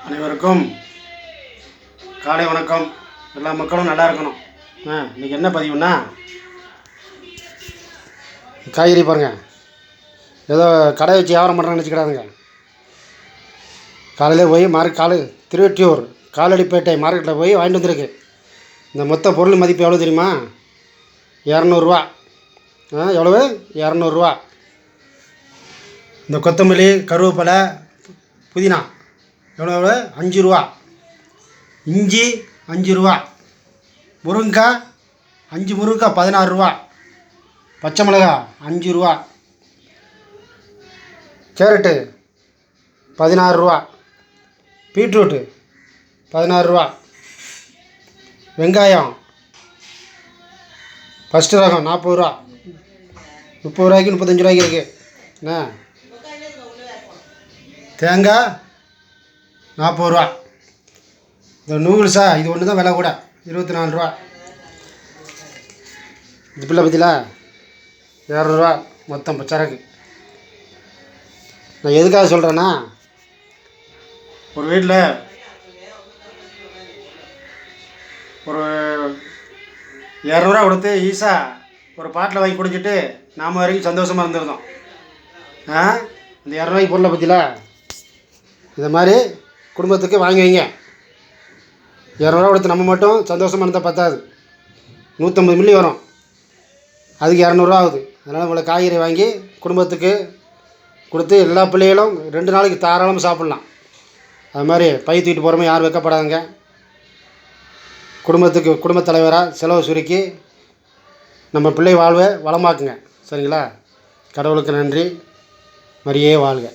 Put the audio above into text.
அனைவருக்கும் காலை வணக்கம். எல்லா மக்களும் நல்லா இருக்கணும். இன்றைக்கி என்ன பதிவுன்னா, காய்கறி பாருங்கள், ஏதோ கடை வச்சு வியாபாரம் பண்ணுறேன்னு நினச்சிக்கிறாங்க. காலையில் போய் திருவெற்றியூர் காலடிப்பேட்டை மார்க்கெட்டில் போய் வாங்கிட்டு வந்துருக்கு. இந்த மொத்த பொருள் மதிப்பு எவ்வளோ தெரியுமா? 200 எவ்வளவு? 200. இந்த கொத்தமல்லி, கருவேப்பிலை, புதினா எவ்வளோ? 5 ரூபா. இஞ்சி 5 ரூபா. முருங்கைக்காய் 5 முருங்கைக்காய் 16 ரூபா. பச்சை மிளகா 5 ரூபா. கேரட்டு 16 ரூபா. பீட்ரூட்டு 16 ரூபா. வெங்காயம் ஃபஸ்ட்டு ரகம் 40 ரூபா. 30 ரூபாய்க்கு 35 ரூபாய்க்கு இருக்குது. என்ன தேங்காய் 40 ரூபா. இந்த நூடுல்ஸா இது ஒன்று தான் விலை கூட, 24 ரூபா. இது பிள்ளை பற்றில 200 ரூபா மொத்தம் சரக்கு. நான் எதுக்காக சொல்கிறேன்னா, ஒரு வீட்டில் ஒரு 200 ரூபா கொடுத்து ஈஸாக ஒரு பாட்டில் வாங்கி குடிச்சிட்டு நாம் வரைக்கும் சந்தோஷமாக இருந்திருந்தோம். இந்த 200 ரூபாய்க்கு பொருளை பற்றில இதை மாதிரி குடும்பத்துக்கு வாங்கி வைங்க. 200 ரூபா கொடுத்து நம்ம மட்டும் சந்தோஷமாக இருந்தால் பத்தாது, 150 மில்லி வரும். அதுக்கு 200 ரூபா ஆகுது. அதனால் உங்களை காய்கறி வாங்கி குடும்பத்துக்கு கொடுத்து எல்லா பிள்ளைகளும் 2 நாளைக்கு தாராளமாக சாப்பிட்லாம். அது மாதிரி பை தூக்கிட்டு போகிறோமே யாரும் வைக்கப்படாதுங்க. குடும்பத் தலைவராக செலவு சுருக்கி நம்ம பிள்ளை வாழ்வை வளமாக்குங்க. சரிங்களா? கடவுளுக்கு நன்றி. மரியே வாழ்க.